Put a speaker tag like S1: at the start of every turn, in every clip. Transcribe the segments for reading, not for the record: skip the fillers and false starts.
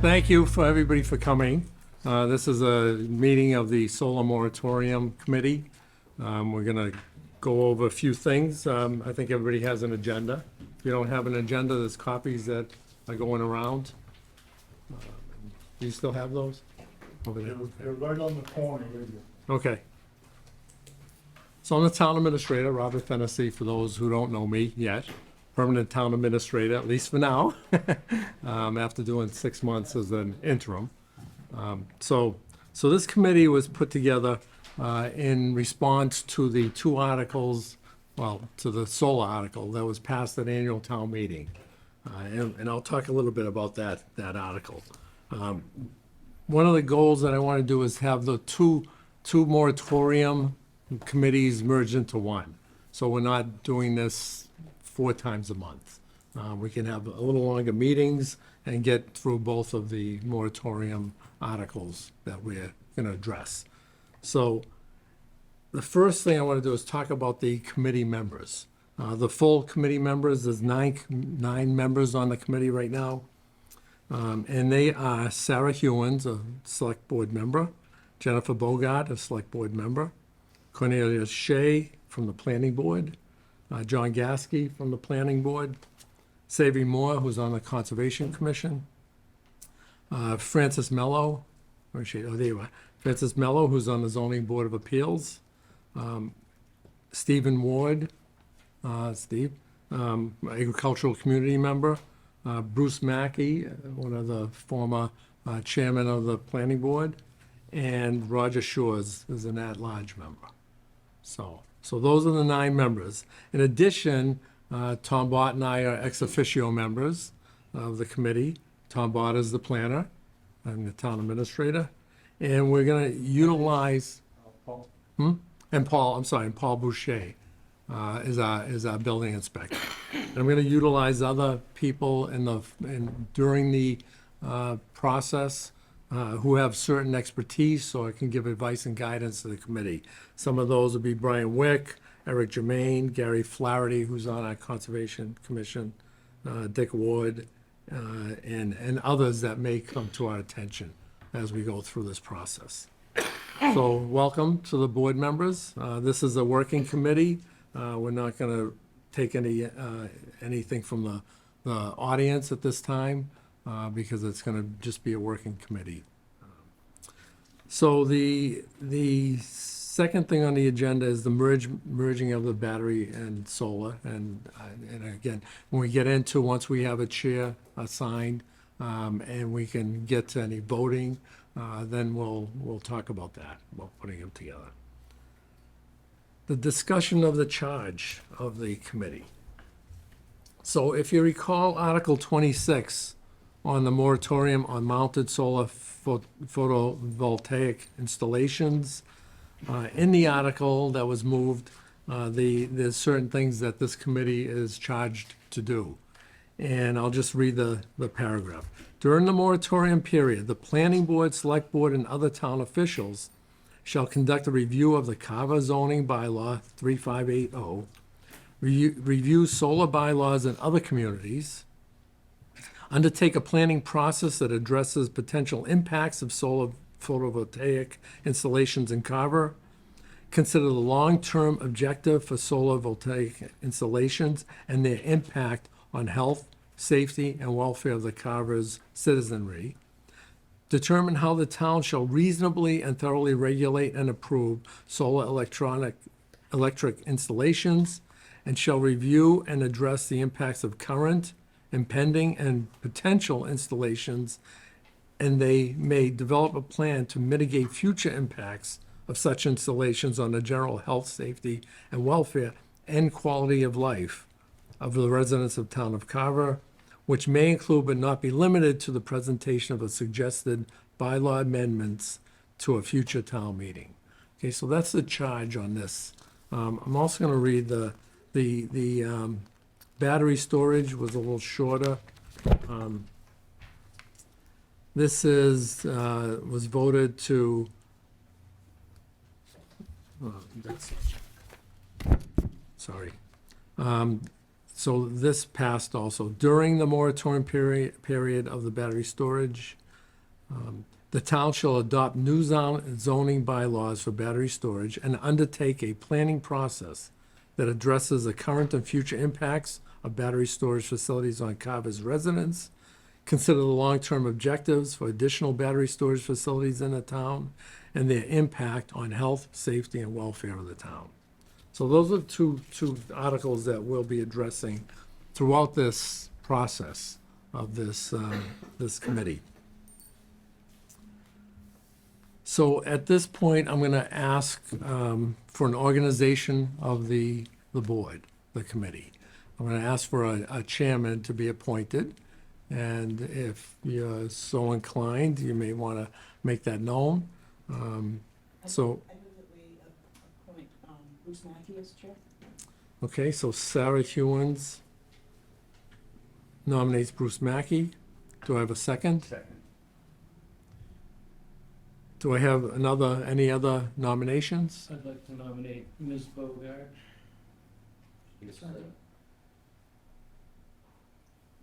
S1: thank you for everybody for coming. This is a meeting of the Solar Moratorium Committee. We're going to go over a few things. I think everybody has an agenda. If you don't have an agenda, there's copies that are going around. Do you still have those? Over there?
S2: They're right on the corner, right here.
S1: Okay. So I'm the town administrator, Robert Fennessy, for those who don't know me yet. Permanent town administrator, at least for now, after doing 6 months as an interim. So this committee was put together in response to the two articles, well, to the solar article that was passed at annual town meeting. And I'll talk a little bit about that article. One of the goals that I want to do is have the two moratorium committees merged into one. So we're not doing this 4 times a month. We can have a little longer meetings and get through both of the moratorium articles that we're going to address. So the first thing I want to do is talk about the committee members. The full committee members, there's nine members on the committee right now. And they are Sarah Hewins, a select board member, Jennifer Bogart, a select board member, Cornelia Shea from the planning board, John Gasky from the planning board, Savvy Moore, who's on the Conservation Commission, Francis Mello, where is she? Oh, there you are. Francis Mello, who's on the Zoning Board of Appeals, Stephen Ward, Steve, agricultural community member, Bruce Mackey, one of the former chairman of the planning board, and Roger Shores is an at-large member. So those are the 9 members. In addition, Tom Bott and I are ex officio members of the committee. Tom Bott is the planner. I'm the town administrator. And we're going to utilize,
S2: Paul?
S1: and Paul Boucher is our building inspector. And I'm going to utilize other people during the process who have certain expertise, so I can give advice and guidance to the committee. Some of those would be Brian Wick, Eric Germain, Gary Flaherty, who's on our Conservation Commission, Dick Ward, and others that may come to our attention as we go through this process. So welcome to the board members. This is a working committee. We're not going to take anything from the audience at this time because it's going to just be a working committee. So the second thing on the agenda is the merging of the battery and solar. And again, when we get into, once we have a chair assigned and we can get to any voting, then we'll talk about that, about putting them together. The discussion of the charge of the committee. So if you recall Article 26 on the moratorium on mounted solar photovoltaic installations, in the article that was moved, there's certain things that this committee is charged to do. And I'll just read the paragraph. During the moratorium period, the planning board, select board, and other town officials shall conduct a review of the Carver zoning bylaw 3580, review solar bylaws in other communities, undertake a planning process that addresses potential impacts of solar photovoltaic installations in Carver, consider the long-term objective for solar voltaic installations and their impact on health, safety, and welfare of the Carver's citizenry, determine how the town shall reasonably and thoroughly regulate and approve solar electric installations, and shall review and address the impacts of current, impending, and potential installations, and they may develop a plan to mitigate future impacts of such installations on the general health, safety, and welfare and quality of life of the residents of town of Carver, which may include but not be limited to the presentation of a suggested bylaw amendments to a future town meeting. Okay, so that's the charge on this. I'm also going to read the battery storage was a little shorter. This was voted to. Sorry. So this passed also. During the moratorium period of the battery storage, The town shall adopt new zoning bylaws for battery storage and undertake a planning process that addresses the current and future impacts of battery storage facilities on Carver's residents, consider the long-term objectives for additional battery storage facilities in the town, and their impact on health, safety, and welfare of the town. So those are two articles that we'll be addressing throughout this process of this committee. So at this point, I'm gonna ask for an organization of the board, the committee. I'm gonna ask for a chairman to be appointed, and if you're so inclined, you may wanna make that known. So,
S3: I move that we appoint Bruce Mackey as chair.
S1: okay, so Sarah Hewens nominates Bruce Mackey. Do I have a second?
S2: Second.
S1: Do I have any other nominations?
S4: I'd like to nominate Ms. Bogart.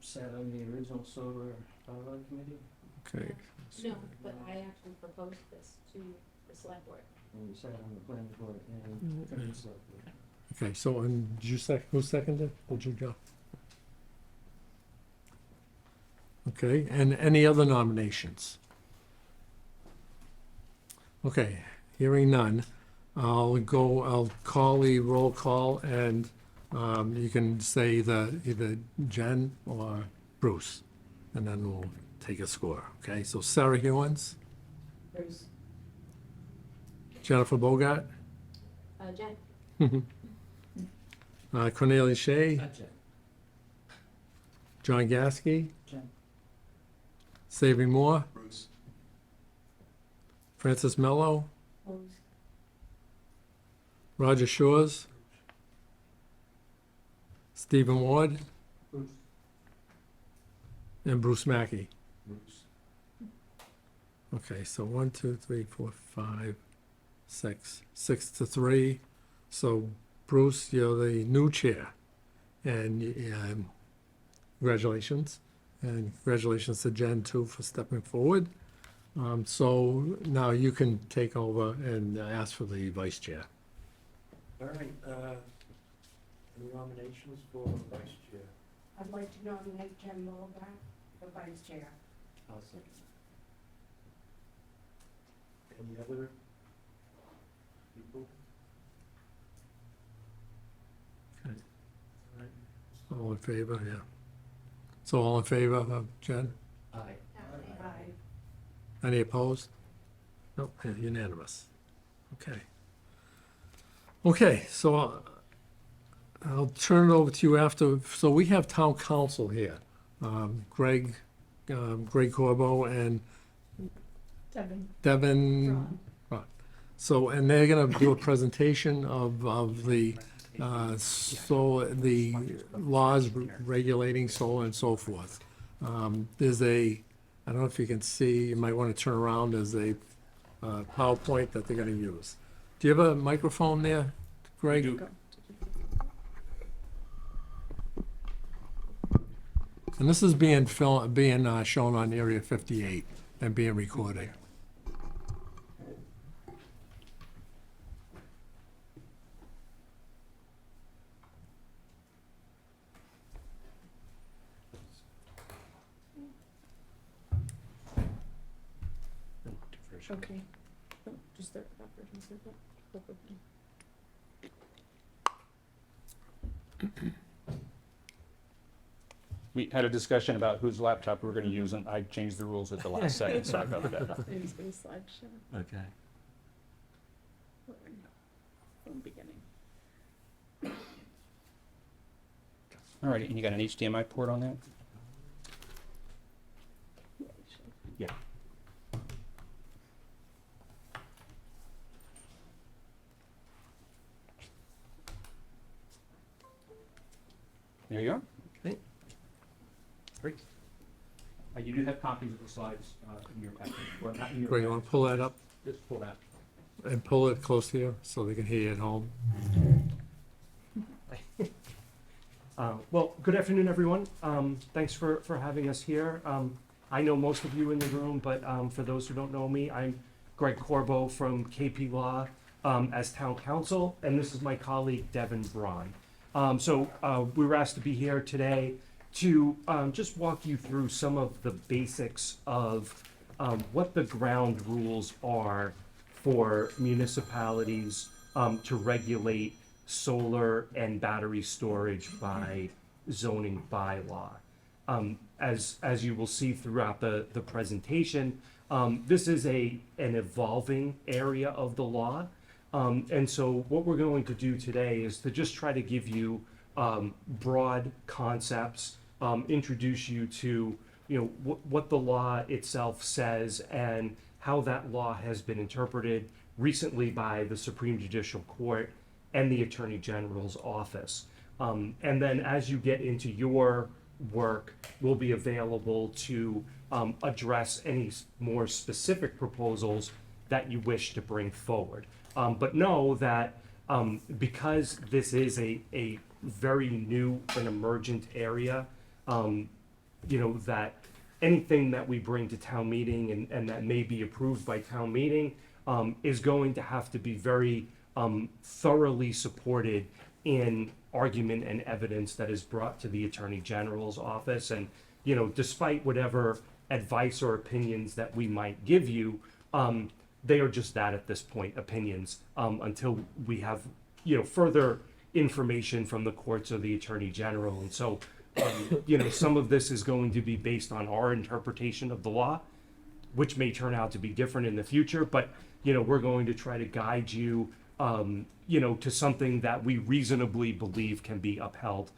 S4: Sat on the original solar bylaw committee.
S1: Okay,
S5: No, but I actually proposed this to the select board.
S4: And we sat on the planning board and the select board.
S1: okay, so, and did you who seconded? Did you, Joe? Okay, and any other nominations? Okay, hearing none, I'll call the roll call, and you can say either Jen or Bruce, and then we'll take a score, okay? So Sarah Hewens,
S3: Bruce.
S1: Jennifer Bogart,
S5: Jen?
S1: Cornelia Shea,
S4: Jen.
S1: John Gasky,
S4: Jen.
S1: Saving Moore,
S2: Bruce.
S1: Francis Mello,
S3: Bruce.
S1: Roger Shores, Stephen Ward,
S4: Bruce.
S1: and Bruce Mackey.
S4: Bruce.
S1: Okay, so 1, 2, 3, 4, 5, 6, 6-3. So Bruce, you're the new chair, and congratulations. And congratulations to Jen too for stepping forward. So now you can take over and ask for the vice chair.
S4: All right, any nominations for vice chair?
S3: I'd like to nominate Jen Mulbach for vice chair.
S4: I'll second. Any other people?
S1: Okay.
S4: All right.
S1: All in favor, yeah. So all in favor of Jen?
S4: Aye.
S3: Aye.
S1: Any opposed? Nope, unanimous. Okay. Okay, so I'll turn it over to you after, so we have town council here. Greg Corbo and Devin. Right. So, and they're gonna do a presentation of the the laws regulating solar and so forth. There's I don't know if you can see, you might want to turn around, there's a PowerPoint that they're gonna use. Do you have a microphone there, Greg? And this is being shown on Area 58 and being recorded.
S5: Okay. Just that version, so that.
S6: We had a discussion about whose laptop we were gonna use, and I changed the rules at the last second, so I got that.
S5: Maybe it's a slideshow
S1: Okay.
S5: from beginning.
S6: All right, and you got an HDMI port on that? Yeah. There you are.
S1: Okay.
S6: Great. You do have copies of the slides in your package, or not in your.
S1: Greg, you want to pull that up
S6: Just pull that.
S1: and pull it close to you so they can hear you at home?
S7: Well, good afternoon, everyone. Thanks for having us here. I know most of you in the room, but for those who don't know me, I'm Greg Corbo from KP Law as town counsel, and this is my colleague Devin Braun. We were asked to be here today to just walk you through some of the basics of what the ground rules are for municipalities to regulate solar and battery storage by zoning bylaw. As you will see throughout the presentation, this is an evolving area of the law. And so what we're going to do today is to just try to give you broad concepts, introduce you to what the law itself says and how that law has been interpreted recently by the Supreme Judicial Court and the Attorney General's office. And then as you get into your work, we'll be available to address any more specific proposals that you wish to bring forward. But know that because this is a very new and emergent area, that anything that we bring to town meeting and that may be approved by town meeting is going to have to be very thoroughly supported in argument and evidence that is brought to the Attorney General's office. And, despite whatever advice or opinions that we might give you, they are just that at this point, opinions, until we have, further information from the courts or the Attorney General. And so, some of this is going to be based on our interpretation of the law, which may turn out to be different in the future, but, we're going to try to guide you, to something that we reasonably believe can be upheld,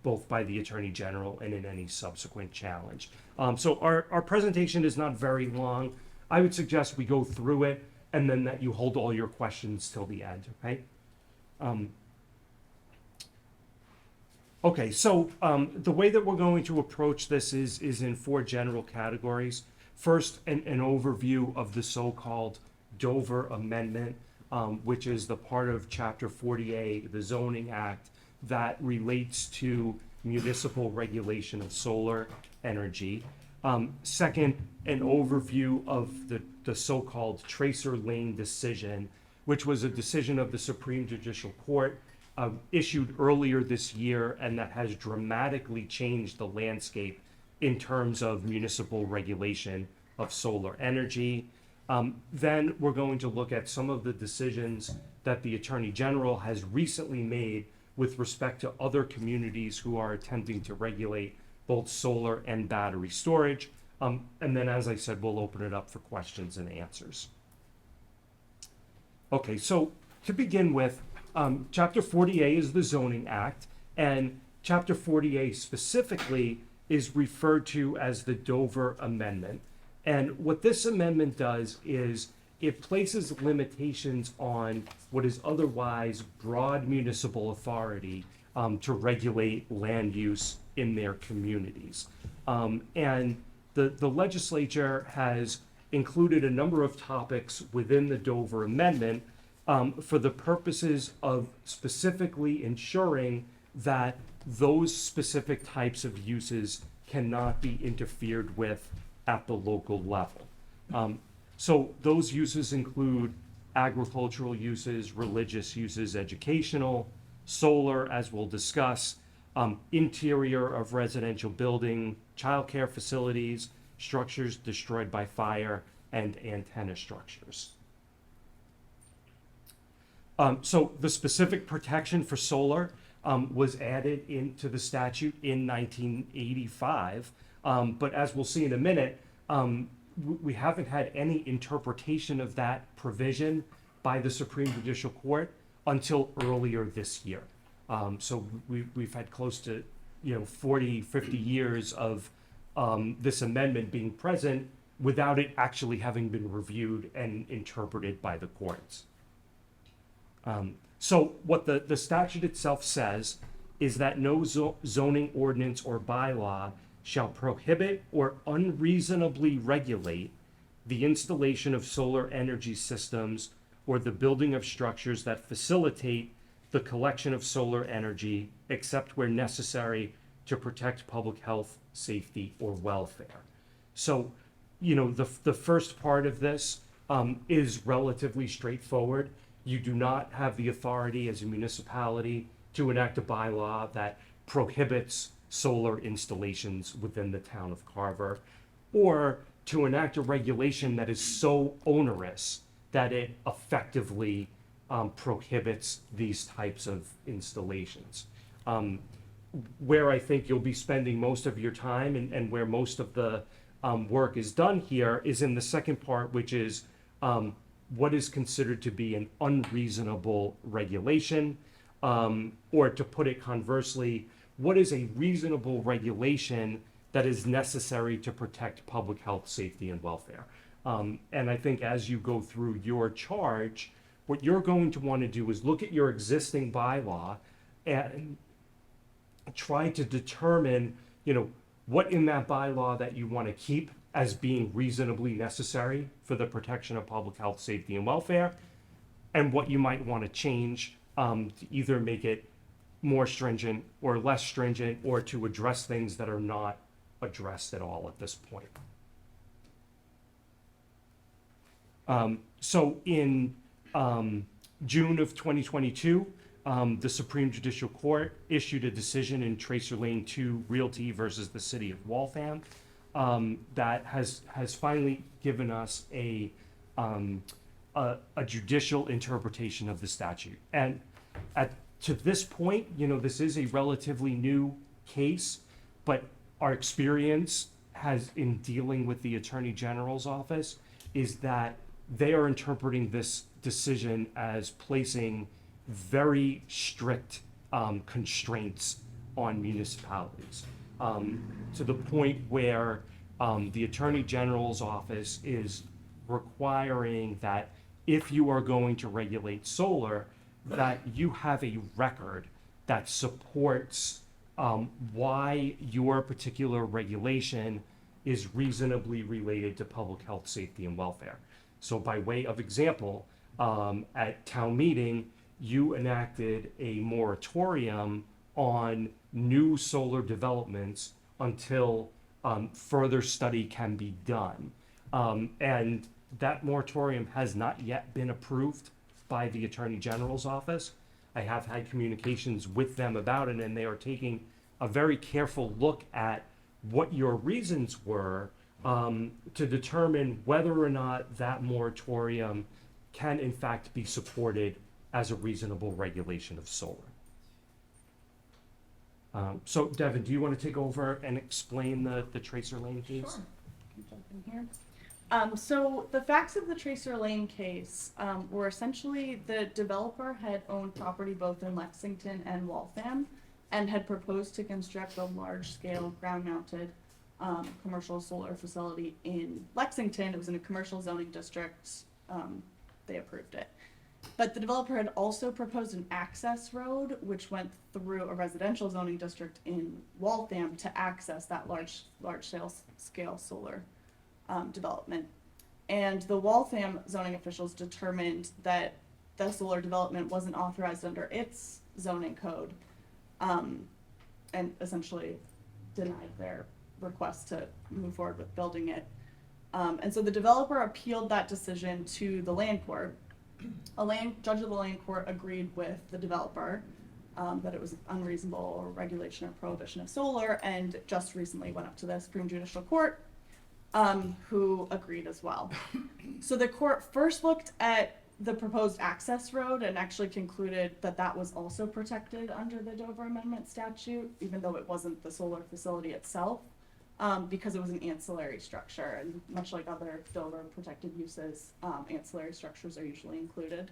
S7: both by the Attorney General and in any subsequent challenge. So our presentation is not very long. I would suggest we go through it and then that you hold all your questions till the end, okay? Okay, so the way that we're going to approach this is in 4 general categories. First, an overview of the so-called Dover Amendment, which is the part of Chapter 40A, the Zoning Act, that relates to municipal regulation of solar energy. Second, an overview of the so-called Tracer Lane decision, which was a decision of the Supreme Judicial Court issued earlier this year and that has dramatically changed the landscape in terms of municipal regulation of solar energy. Then we're going to look at some of the decisions that the Attorney General has recently made with respect to other communities who are attempting to regulate both solar and battery storage. And then, as I said, we'll open it up for questions and answers. Okay, so to begin with, Chapter 40A is the Zoning Act, and Chapter 40A specifically is referred to as the Dover Amendment. And what this amendment does is it places limitations on what is otherwise broad municipal authority to regulate land use in their communities. And the legislature has included a number of topics within the Dover Amendment for the purposes of specifically ensuring that those specific types of uses cannot be interfered with at the local level. So those uses include agricultural uses, religious uses, educational, solar, as we'll discuss, interior of residential building, childcare facilities, structures destroyed by fire, and antenna structures. So the specific protection for solar was added into the statute in 1985. But as we'll see in a minute, we haven't had any interpretation of that provision by the Supreme Judicial Court until earlier this year. So we've had close to 40, 50 years of this amendment being present without it actually having been reviewed and interpreted by the courts. So what the statute itself says is that no zoning ordinance or bylaw shall prohibit or unreasonably regulate the installation of solar energy systems or the building of structures that facilitate the collection of solar energy, except where necessary to protect public health, safety, or welfare. So, the first part of this is relatively straightforward. You do not have the authority as a municipality to enact a bylaw that prohibits solar installations within the town of Carver, or to enact a regulation that is so onerous that it effectively prohibits these types of installations. Where I think you'll be spending most of your time and where most of the work is done here is in the second part, which is what is considered to be an unreasonable regulation, or to put it conversely, what is a reasonable regulation that is necessary to protect public health, safety, and welfare. And I think as you go through your charge, what you're going to want to do is look at your existing bylaw and try to determine, what in that bylaw that you want to keep as being reasonably necessary for the protection of public health, safety, and welfare, and what you might want to change to either make it more stringent or less stringent, or to address things that are not addressed at all at this point. So in June of 2022, the Supreme Judicial Court issued a decision in Tracer Lane 2 Realty versus the City of Waltham that has finally given us a judicial interpretation of the statute. And to this point, this is a relatively new case, but our experience in dealing with the Attorney General's office is that they are interpreting this decision as placing very strict constraints on municipalities, to the point where the Attorney General's office is requiring that if you are going to regulate solar, that you have a record that supports why your particular regulation is reasonably related to public health, safety, and welfare. So by way of example, at town meeting, you enacted a moratorium on new solar developments until further study can be done. And that moratorium has not yet been approved by the Attorney General's office. I have had communications with them about it, and they are taking a very careful look at what your reasons were to determine whether or not that moratorium can in fact be supported as a reasonable regulation of solar. So Devin, do you want to take over and explain the Tracer Lane case?
S8: Sure. Can jump in here. So the facts of the Tracer Lane case were essentially the developer had owned property both in Lexington and Waltham and had proposed to construct a large-scale ground-mounted commercial solar facility in Lexington. It was in a commercial zoning district. They approved it. But the developer had also proposed an access road which went through a residential zoning district in Waltham to access that large scale solar development. And the Waltham zoning officials determined that the solar development wasn't authorized under its zoning code, and essentially denied their request to move forward with building it. And so the developer appealed that decision to the land court. Judge of the land court agreed with the developer that it was unreasonable regulation or prohibition of solar, and just recently went up to the Supreme Judicial Court, who agreed as well. So the court first looked at the proposed access road and actually concluded that that was also protected under the Dover Amendment statute, even though it wasn't the solar facility itself, because it was an ancillary structure, and much like other Dover protected uses, ancillary structures are usually included.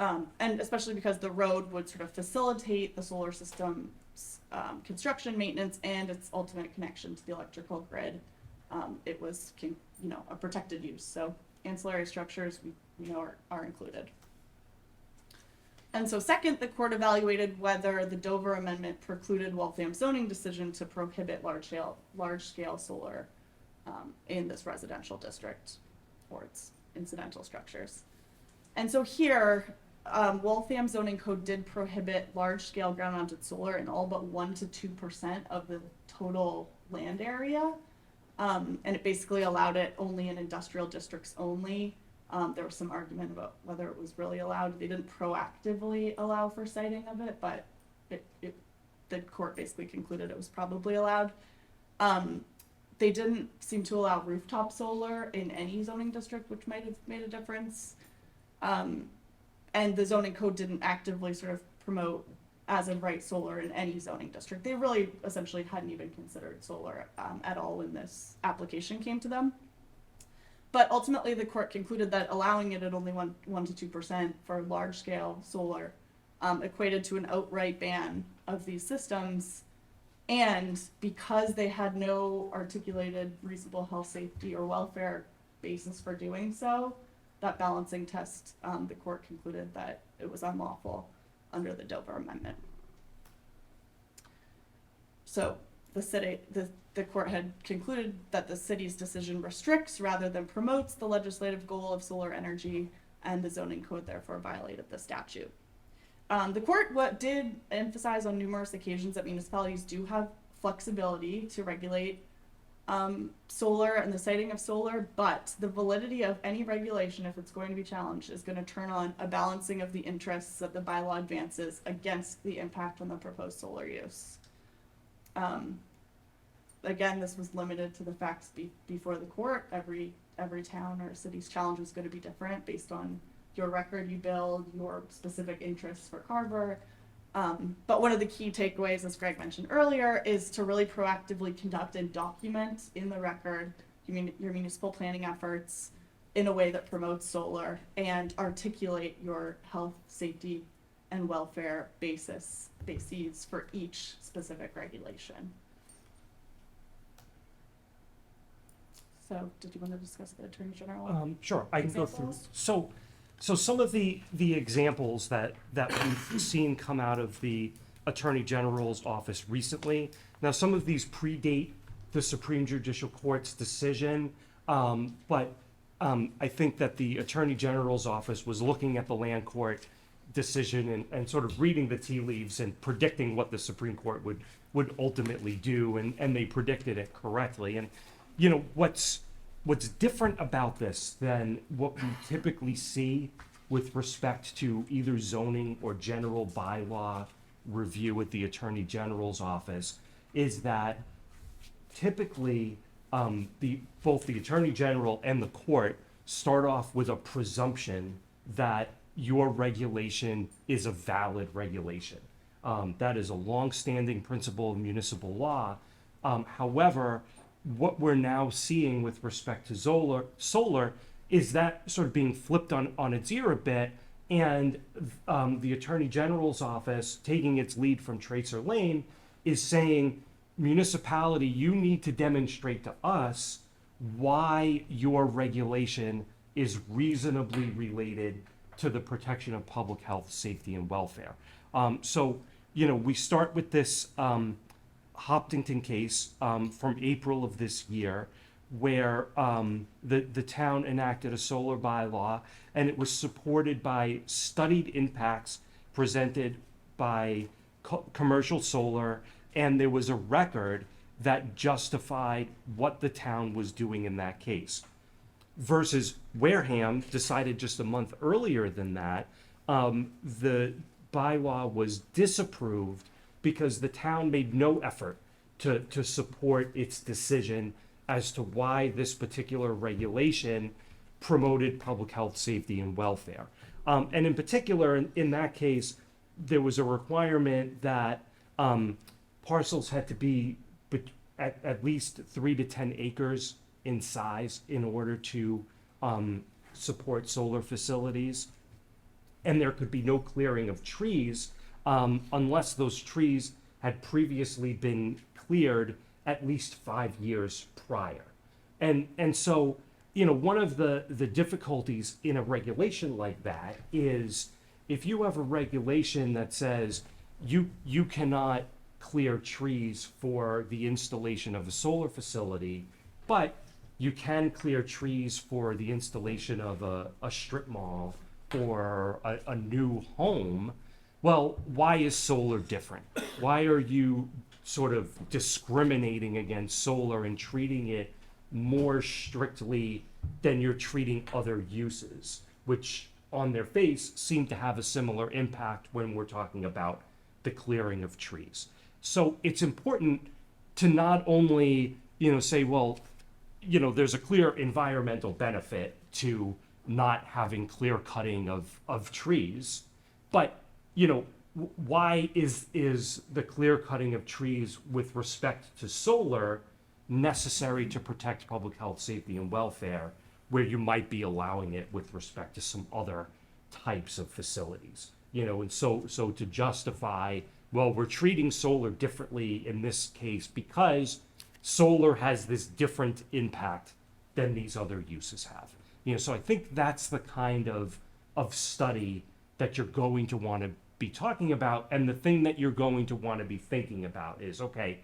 S8: And especially because the road would sort of facilitate the solar system's construction, maintenance, and its ultimate connection to the electrical grid. It was, a protected use. So ancillary structures, we know are included. And so second, the court evaluated whether the Dover Amendment precluded Waltham's zoning decision to prohibit large-scale solar in this residential district or its incidental structures. And so here, Waltham zoning code did prohibit large-scale ground-mounted solar in all but 1% to 2% of the total land area. And it basically allowed it only in industrial districts only. There was some argument about whether it was really allowed. They didn't proactively allow for siting of it, but the court basically concluded it was probably allowed. They didn't seem to allow rooftop solar in any zoning district, which might have made a difference. And the zoning code didn't actively sort of promote as of right solar in any zoning district. They really essentially hadn't even considered solar at all when this application came to them. But ultimately, the court concluded that allowing it at only 1 to 2% for large scale solar equated to an outright ban of these systems. And because they had no articulated reasonable health, safety, or welfare basis for doing so, that balancing test, the court concluded that it was unlawful under the Dover Amendment. So the court had concluded that the city's decision restricts rather than promotes the legislative goal of solar energy, and the zoning code therefore violated the statute. The court did emphasize on numerous occasions that municipalities do have flexibility to regulate solar and the siting of solar, but the validity of any regulation, if it's going to be challenged, is going to turn on a balancing of the interests that the bylaw advances against the impact on the proposed solar use. Again, this was limited to the facts before the court. Every town or city's challenge was going to be different based on your record you build, your specific interests for Carver. But one of the key takeaways, as Greg mentioned earlier, is to really proactively conduct and document in the record your municipal planning efforts in a way that promotes solar and articulate your health, safety, and welfare bases for each specific regulation. So, did you want to discuss the Attorney General?
S7: Sure, I can go through.
S8: Examples?
S7: So some of the examples that we've seen come out of the Attorney General's office recently, now some of these predate the Supreme Judicial Court's decision, but I think that the Attorney General's office was looking at the land court decision and sort of reading the tea leaves and predicting what the Supreme Court would ultimately do, and they predicted it correctly. And you know, what's different about this than what we typically see with respect to either zoning or general bylaw review at the Attorney General's office is that typically both the Attorney General and the court start off with a presumption that your regulation is a valid regulation. That is a long-standing principle of municipal law. However, what we're now seeing with respect to solar is that sort of being flipped on its ear a bit, and the Attorney General's office, taking its lead from Tracer Lane, is saying, municipality, you need to demonstrate to us why your regulation is reasonably related to the protection of public health, safety, and welfare. So, you know, we start with this Hopkinton case from April of this year, where the town enacted a solar bylaw, and it was supported by studied impacts presented by commercial solar, and there was a record that justified what the town was doing in that case. Versus Wareham decided just a month earlier than that, the bylaw was disapproved because the town made no effort to support its decision as to why this particular regulation promoted public health, safety, and welfare. And in particular, in that case, there was a requirement that parcels had to be at least 3 to 10 acres in size in order to support solar facilities. And there could be no clearing of trees unless those trees had previously been cleared at least 5 years prior. And so, you know, one of the difficulties in a regulation like that is if you have a regulation that says you cannot clear trees for the installation of a solar facility, but you can clear trees for the installation of a strip mall or a new home, well, why is solar different? Why are you sort of discriminating against solar and treating it more strictly than you're treating other uses, which on their face seem to have a similar impact when we're talking about the clearing of trees. So it's important to not only, say, well, there's a clear environmental benefit to not having clear cutting of trees, but, why is the clear cutting of trees with respect to solar necessary to protect public health, safety, and welfare, where you might be allowing it with respect to some other types of facilities? And so to justify, well, we're treating solar differently in this case because solar has this different impact than these other uses have. So I think that's the kind of study that you're going to want to be talking about. And the thing that you're going to want to be thinking about is, okay,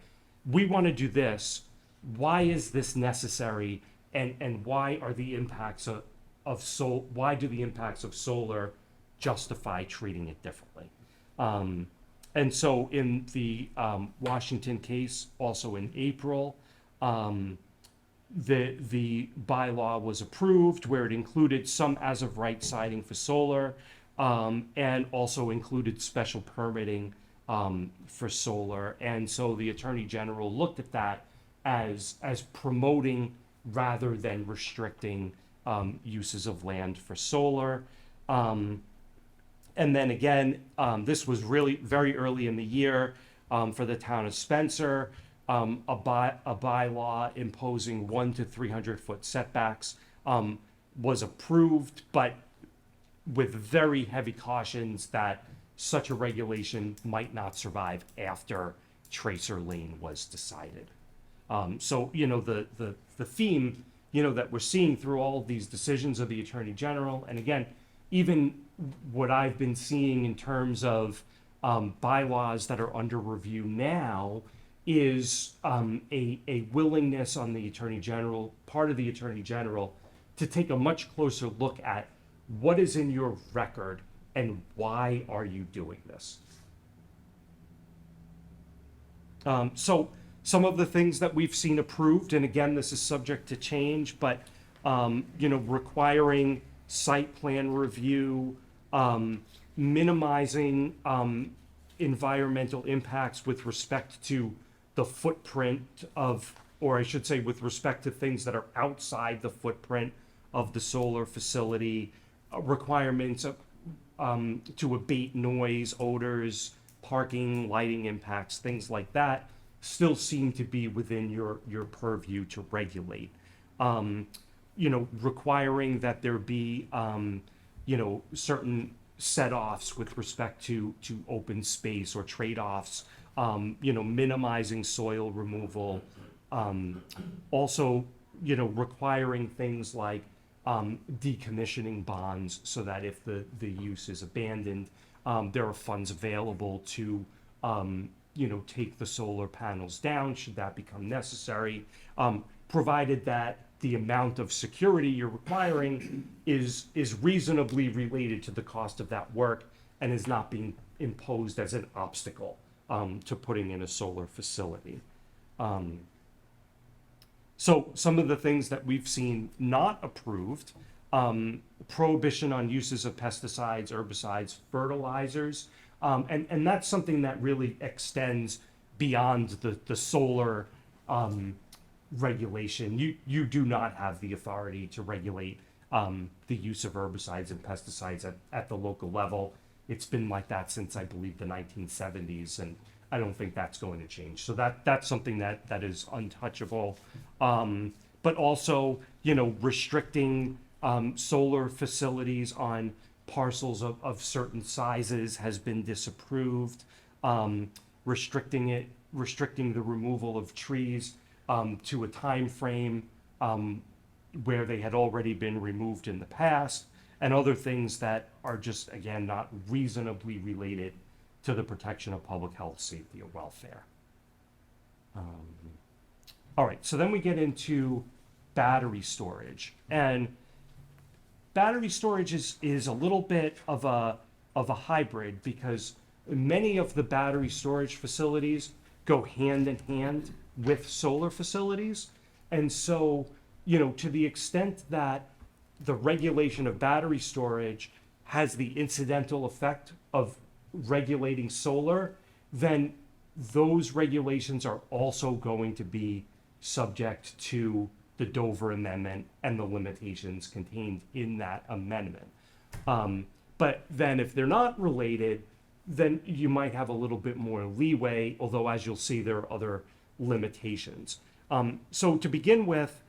S7: we want to do this. Why is this necessary? And why are the impacts why do the impacts of solar justify treating it differently? And so in the Washington case, also in April, the bylaw was approved where it included some as of right siding for solar, and also included special permitting for solar. And so the Attorney General looked at that as promoting rather than restricting uses of land for solar. And then again, this was really very early in the year for the town of Spencer, a bylaw imposing 1 to 300 foot setbacks was approved, but with very heavy cautions that such a regulation might not survive after Tracer Lane was decided. So, the theme, that we're seeing through all of these decisions of the Attorney General, and again, even what I've been seeing in terms of bylaws that are under review now is a willingness on the Attorney General, part of the Attorney General, to take a much closer look at what is in your record and why are you doing this. So some of the things that we've seen approved, and again, this is subject to change, but requiring site plan review, minimizing environmental impacts with respect to the footprint of, or I should say with respect to things that are outside the footprint of the solar facility, requirements of, to abate noise, odors, parking, lighting impacts, things like that, still seem to be within your purview to regulate. Requiring that there be, certain set-offs with respect to open space or trade-offs, minimizing soil removal, also, requiring things like decommissioning bonds so that if the use is abandoned, there are funds available to, take the solar panels down should that become necessary, provided that the amount of security you're requiring is reasonably related to the cost of that work and is not being imposed as an obstacle to putting in a solar facility. So some of the things that we've seen not approved, prohibition on uses of pesticides, herbicides, fertilizers, and that's something that really extends beyond the solar regulation. You do not have the authority to regulate the use of herbicides and pesticides at the local level. It's been like that since, I believe, the 1970s, and I don't think that's going to change. So that's something that is untouchable. But also, restricting solar facilities on parcels of certain sizes has been disapproved. Restricting the removal of trees to a time frame where they had already been removed in the past, and other things that are just, again, not reasonably related to the protection of public health, safety, or welfare. All right, so then we get into battery storage. And battery storage is a little bit of a hybrid, because many of the battery storage facilities go hand in hand with solar facilities. And so you know, to the extent that the regulation of battery storage has the incidental effect of regulating solar, then those regulations are also going to be subject to the Dover Amendment and the limitations contained in that amendment. But then if they're not related, then you might have a little bit more leeway, although as you'll see, there are other limitations. So to begin with,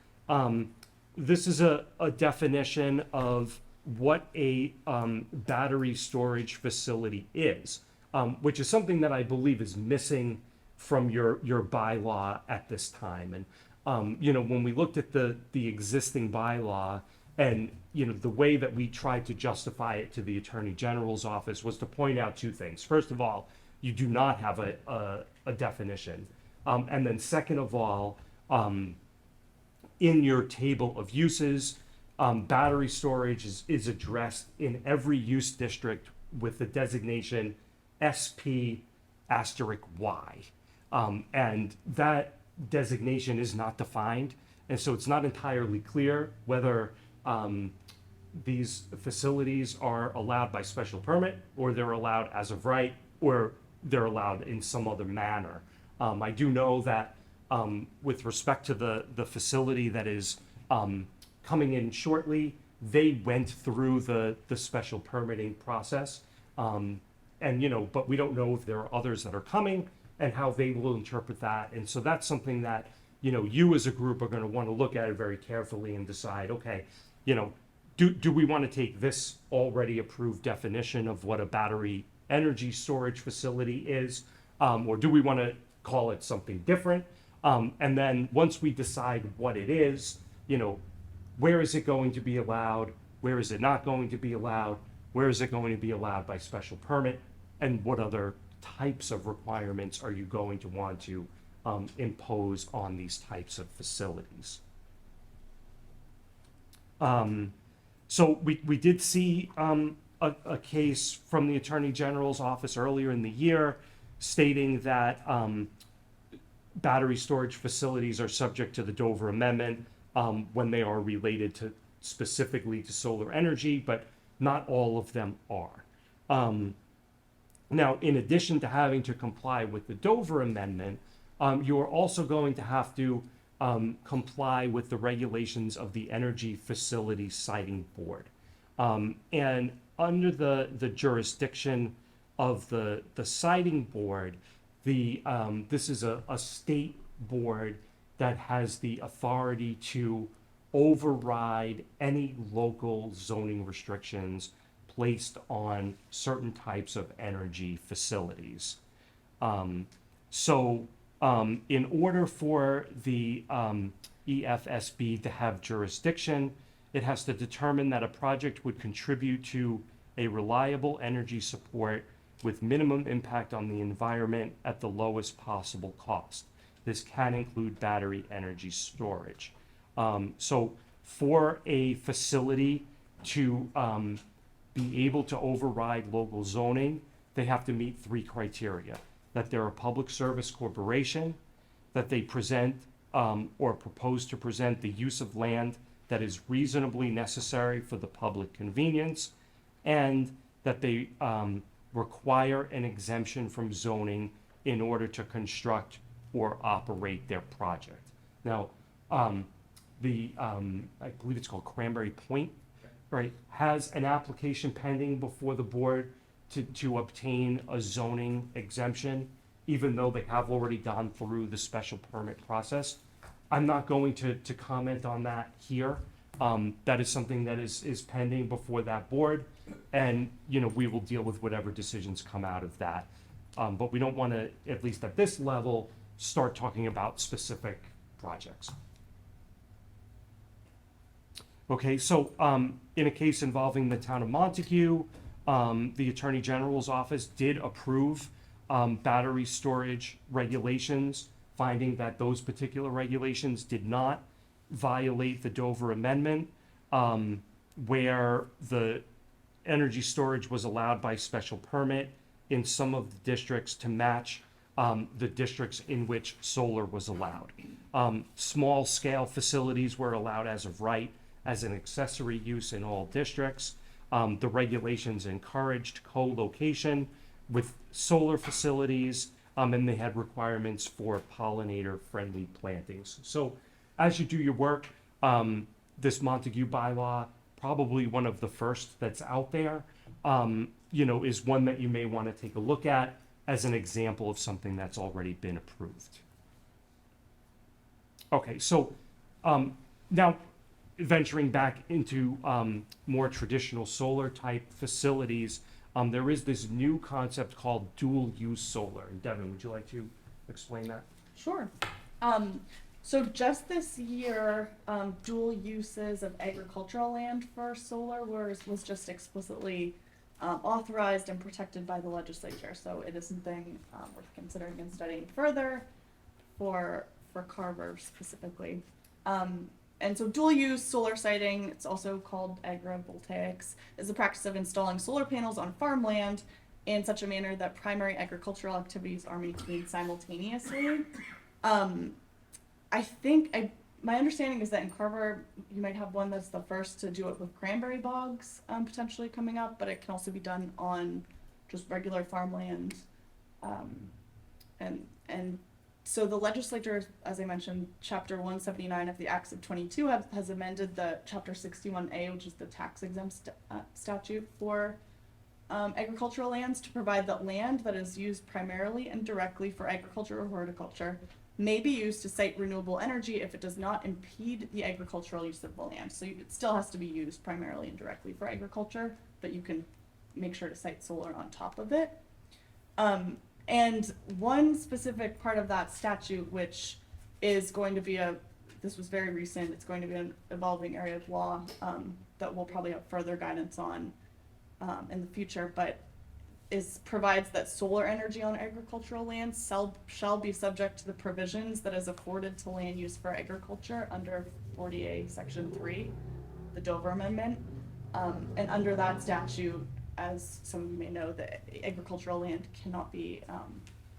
S7: this is a definition of what a battery storage facility is, which is something that I believe is missing from your bylaw at this time. And you know, when we looked at the existing bylaw, and you know, the way that we tried to justify it to the Attorney General's office was to point out two things. First of all, you do not have a definition, and then second of all, in your table of uses, battery storage is addressed in every use district with the designation SP asterisk Y. And that designation is not defined. And so it's not entirely clear whether these facilities are allowed by special permit, or they're allowed as of right, or they're allowed in some other manner. I do know that with respect to the facility that is coming in shortly, they went through the special permitting process. And, you know, but we don't know if there are others that are coming and how they will interpret that. And so that's something that, you know, you as a group are going to want to look at it very carefully and decide, okay, you know, do we want to take this already approved definition of what a battery energy storage facility is, or do we want to call it something different? And then once we decide what it is, you know, where is it going to be allowed? Where is it not going to be allowed? Where is it going to be allowed by special permit? And what other types of requirements are you going to want to impose on these types of facilities? So we did see a case from the Attorney General's office earlier in the year stating that battery storage facilities are subject to the Dover Amendment when they are related to specifically to solar energy, but not all of them are. Now, in addition to having to comply with the Dover Amendment, you are also going to have to comply with the regulations of the Energy Facility Siting Board. And under the jurisdiction of the Siting Board, this is a state board that has the authority to override any local zoning restrictions placed on certain types of energy facilities. So in order for the EFSB to have jurisdiction, it has to determine that a project would contribute to a reliable energy support with minimum impact on the environment at the lowest possible cost. This can include battery energy storage. So for a facility to be able to override local zoning, they have to meet three criteria: that they're a public service corporation, that they present or propose to present the use of land that is reasonably necessary for the public convenience, and that they require an exemption from zoning in order to construct or operate their project. Now, I believe it's called Cranberry Point, right, has an application pending before the board to obtain a zoning exemption, even though they have already gone through the special permit process. I'm not going to comment on that here. That is something that is pending before that board, and you know, we will deal with whatever decisions come out of that. But we don't want to, at least at this level, start talking about specific projects. Okay, so in a case involving the town of Montague, the Attorney General's office did approve battery storage regulations, finding that those particular regulations did not violate the Dover Amendment, where the energy storage was allowed by special permit in some of the districts to match the districts in which solar was allowed. Small scale facilities were allowed as of right as an accessory use in all districts. The regulations encouraged co-location with solar facilities, and they had requirements for pollinator-friendly plantings. So as you do your work, this Montague bylaw, probably one of the first that's out there, is one that you may want to take a look at as an example of something that's already been approved. Okay, so now venturing back into more traditional solar type facilities, there is this new concept called dual use solar. And Devin, would you like to explain that?
S8: Sure. So just this year, dual uses of agricultural land for solar was just explicitly authorized and protected by the legislature. So it is something worth considering and studying further for Carver specifically. And so dual use solar siting, it's also called agrivoltaics, is the practice of installing solar panels on farmland in such a manner that primary agricultural activities are maintained simultaneously. My understanding is that in Carver, you might have one that's the first to do it with cranberry bogs potentially coming up, but it can also be done on just regular farmland. And so the legislature, as I mentioned, Chapter 179 of the Acts of 22 has amended the Chapter 61A, which is the tax exempt statute for agricultural lands, to provide that land that is used primarily and directly for agriculture or horticulture may be used to site renewable energy if it does not impede the agricultural use of the land. So it still has to be used primarily and directly for agriculture, but you can make sure to site solar on top of it. And one specific part of that statute, which is going to be this was very recent, it's going to be an evolving area of law that we'll probably have further guidance on in the future, but provides that solar energy on agricultural lands shall be subject to the provisions that is afforded to land use for agriculture under 40A Section 3, the Dover Amendment. And under that statute, as some of you may know, the agricultural land cannot be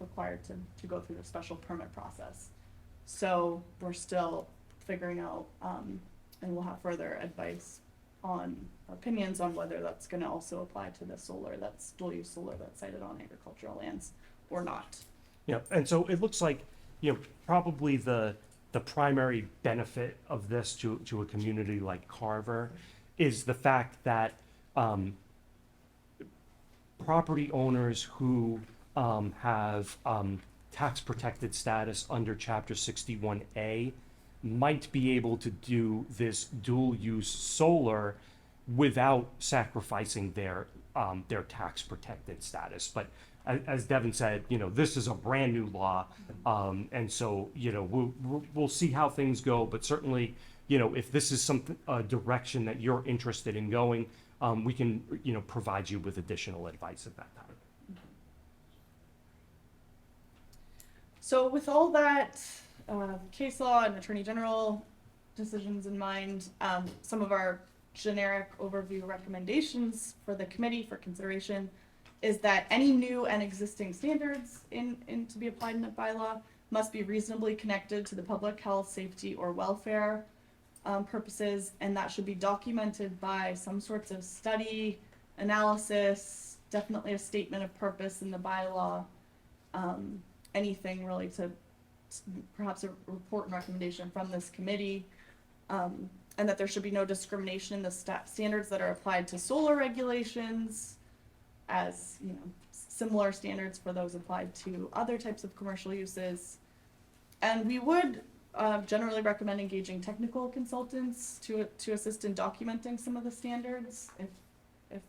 S8: required to go through the special permit process. So we're still figuring out, and we'll have further advice on opinions on whether that's going to also apply to the solar that's dual use solar that's sited on agricultural lands or not.
S7: Yeah, and so it looks like, probably the primary benefit of this to a community like Carver is the fact that property owners who have tax protected status under Chapter 61A might be able to do this dual use solar without sacrificing their tax protected status. But as Devin said, this is a brand new law, and so we'll see how things go. But certainly, if this is a direction that you're interested in going, we can provide you with additional advice at that time.
S8: So with all that case law and attorney general decisions in mind, some of our generic overview recommendations for the committee for consideration is that any new and existing standards in to be applied in a bylaw must be reasonably connected to the public health, safety, or welfare purposes, and that should be documented by some sorts of study, analysis, definitely a statement of purpose in the bylaw, anything really to perhaps a report and recommendation from this committee, and that there should be no discrimination in the standards that are applied to solar regulations as similar standards for those applied to other types of commercial uses. And we would generally recommend engaging technical consultants to assist in documenting some of the standards if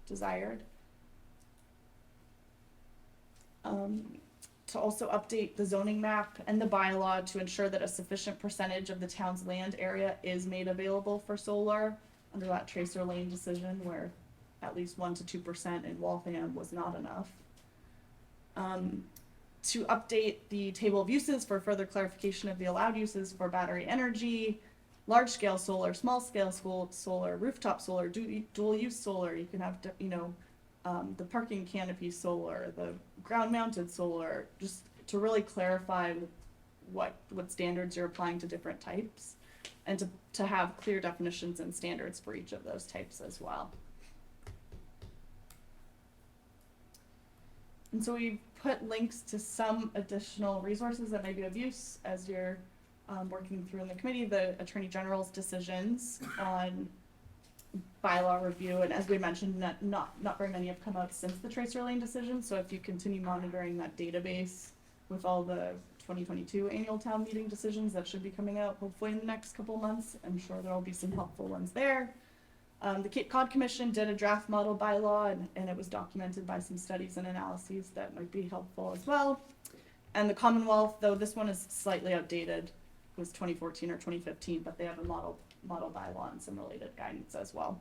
S8: desired. To also update the zoning map and the bylaw to ensure that a sufficient percentage of the town's land area is made available for solar under that Tracer Lane decision where at least 1 to 2% in Waltham was not enough. To update the table of uses for further clarification of the allowed uses for battery energy, large-scale solar, small-scale solar, rooftop solar, dual-use solar. You can have, the parking canopy solar, the ground mounted solar, just to really clarify what standards you're applying to different types, and to have clear definitions and standards for each of those types as well. And so we put links to some additional resources that may be of use as you're working through in the committee, the Attorney General's decisions on bylaw review, and as we mentioned, not very many have come out since the Tracer Lane decision, so if you continue monitoring that database with all the 2022 annual town meeting decisions that should be coming out hopefully in the next couple of months, I'm sure there'll be some helpful ones there. The Cape Cod Commission did a draft model bylaw, and it was documented by some studies and analyses that might be helpful as well. And the Commonwealth, though this one is slightly outdated, was 2014 or 2015, but they have a model bylaw and some related guidance as well.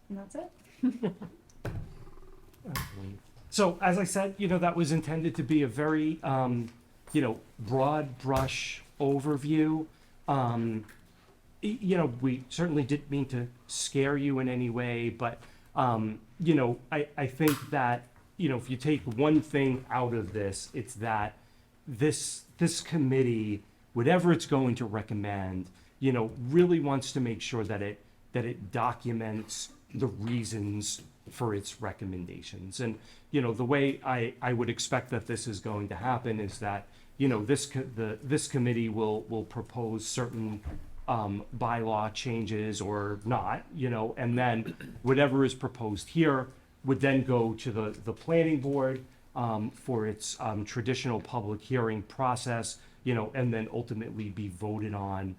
S8: And that's it.
S7: So as I said, that was intended to be a very, broad brush overview. We certainly didn't mean to scare you in any way, but, I think that, if you take one thing out of this, it's that this committee, whatever it's going to recommend, really wants to make sure that it documents the reasons for its recommendations. And, the way I would expect that this is going to happen is that, this committee will propose certain bylaw changes or not, and then whatever is proposed here would then go to the planning board for its traditional public hearing process, and then ultimately be voted on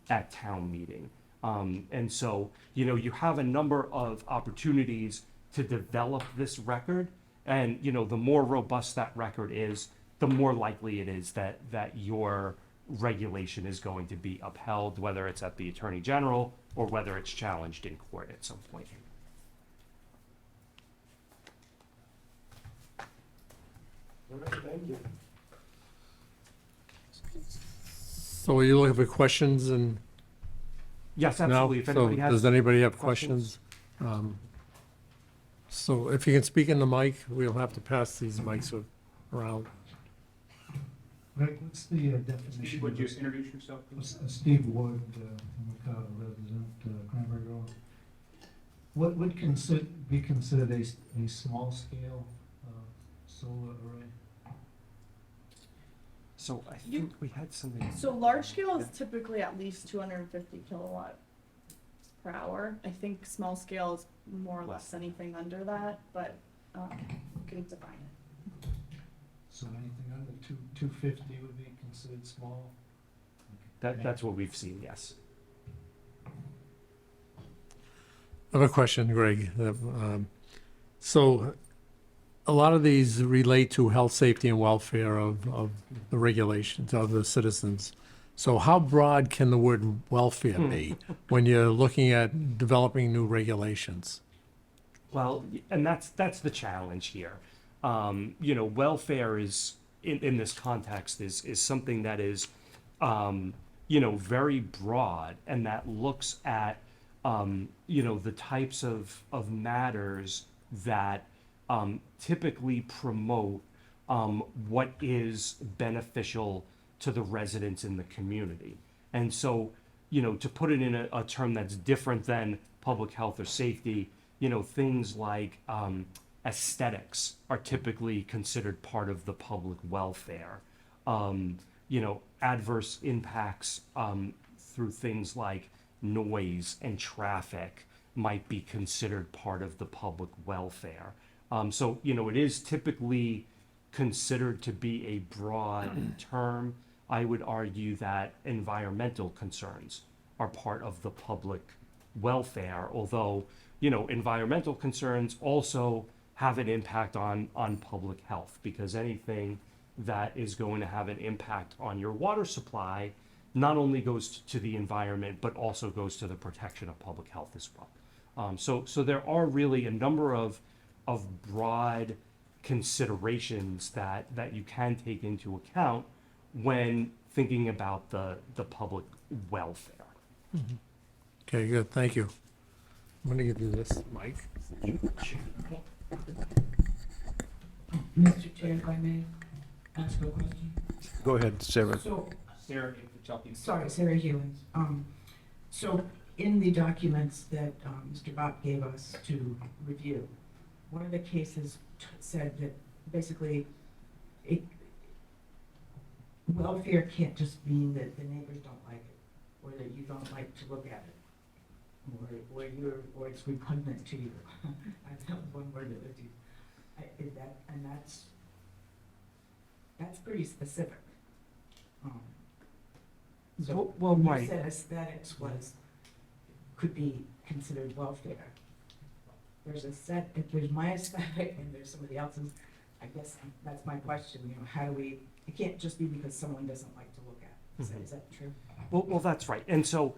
S7: at town meeting. And so, you have a number of opportunities to develop this record, and, the more robust that record is, the more likely it is that your regulation is going to be upheld, whether it's at the Attorney General or whether it's challenged in court at some point.
S2: Thank you.
S1: So are you looking for questions and?
S7: Yes,
S1: No?
S7: absolutely. If
S1: So
S7: anybody has
S1: does anybody have
S7: questions.
S1: questions? So if you can speak in the mic, we'll have to pass these mics around.
S2: Greg, what's the
S6: Steve,
S2: definition
S6: would
S2: of
S6: you
S2: a
S6: introduce yourself, please?
S2: Steve Wood, Macau resident, Cranberry Grove. What would be considered a small scale solar array?
S7: So I think we had something.
S8: So large scale is typically at least 250 kilowatt per hour. I think small scale is more or less anything under that, but you can define it.
S2: So anything under 250 would be considered small?
S7: That's what we've seen, yes.
S1: I have a question, Greg. So a lot of these relate to health, safety, and welfare of the regulations of the citizens. So how broad can the word welfare be when you're looking at developing new regulations?
S7: Well, and that's the challenge here. Welfare is in this context is something that is, very broad, and that looks at, the types of matters that typically promote what is beneficial to the residents in the community. And so, to put it in a term that's different than public health or safety, things like aesthetics are typically considered part of the public welfare. Adverse impacts through things like noise and traffic might be considered part of the public welfare. So, it is typically considered to be a broad term. I would argue that environmental concerns are part of the public welfare, although, environmental concerns also have an impact on public health, because anything that is going to have an impact on your water supply not only goes to the environment, but also goes to the protection of public health as well. So there are really a number of broad considerations that you can take into account when thinking about the public welfare.
S1: Okay, good, thank you. I'm gonna give you this, Mike.
S3: Mr. Chair, if I may ask a question?
S9: Go ahead, Sarah.
S3: So,
S6: Sarah, if it's helping.
S3: sorry, Sarah Hewins. So in the documents that, Mr. Bott gave us to review, one of the cases said that basically it, welfare can't just mean that the neighbors don't like it, or that you don't like to look at it, or it's repugnant to you. That was one word that was used. That's pretty specific. So
S7: Well,
S3: you
S7: right.
S3: said aesthetics could be considered welfare. If there's my aesthetic and there's somebody else's, I guess that's my question, how do we, it can't just be because someone doesn't like to look at it. Is that true?
S7: Well, that's right. And so,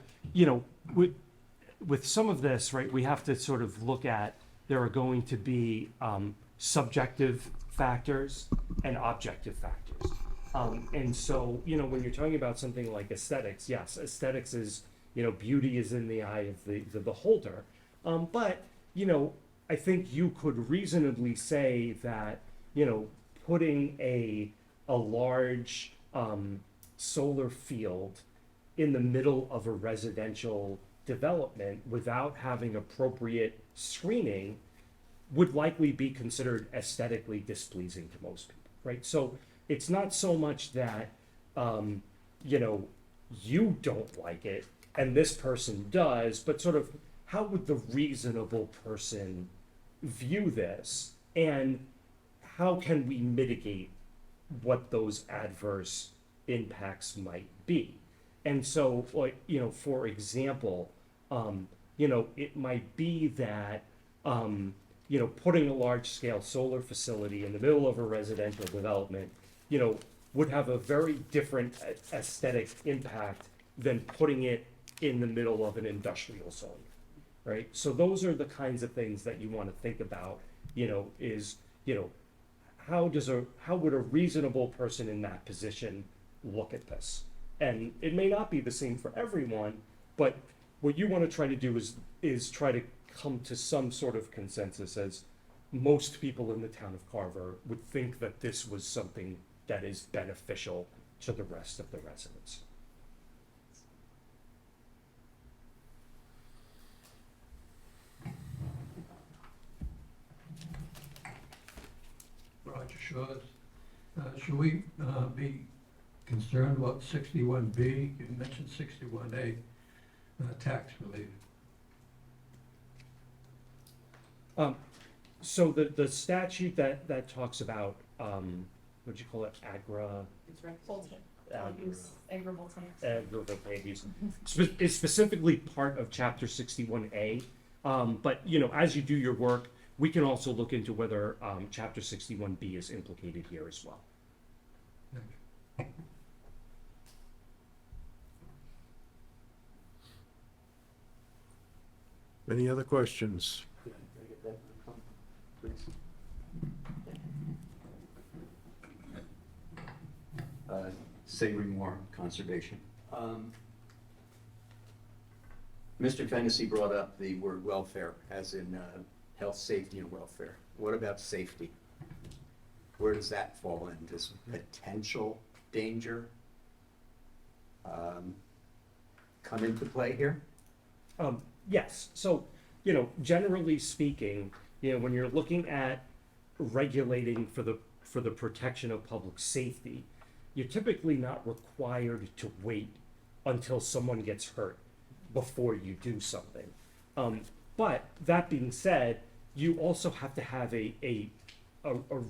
S7: with some of this, right, we have to sort of look at, there are going to be subjective factors and objective factors. And so, when you're talking about something like aesthetics, yes, aesthetics is, beauty is in the eye of the beholder. But, I think you could reasonably say that, putting a large solar field in the middle of a residential development without having appropriate screening would likely be considered aesthetically displeasing to most people, right? So it's not so much that, you don't like it and this person does, but sort of how would the reasonable person view this, and how can we mitigate what those adverse impacts might be? And so, like, for example, it might be that, putting a large-scale solar facility in the middle of a residential development, would have a very different aesthetic impact than putting it in the middle of an industrial zone, right? So those are the kinds of things that you want to think about, how would a reasonable person in that position look at this? And it may not be the same for everyone, but what you want to try to do is try to come to some sort of consensus, as most people in the town of Carver would think that this was something that is beneficial to the rest of the residents.
S9: Roger Shaw's. Should we be concerned about 61B? You mentioned 61A, tax relief.
S7: So the statute that talks about, what'd you call it,
S8: It's recorded. Use agrivoltaics.
S7: agrivoltaics, is specifically part of chapter 61A. But, as you do your work, we can also look into whether chapter 61B is implicated here as well.
S9: Any other questions?
S10: Savory Moore Conservation. Mr. Fennessy brought up the word welfare, as in health, safety, and welfare. What about safety? Where does that fall in? Does potential danger come into play here?
S7: Yes. So, generally speaking, when you're looking at regulating for the protection of public safety, you're typically not required to wait until someone gets hurt before you do something. But that being said, you also have to have a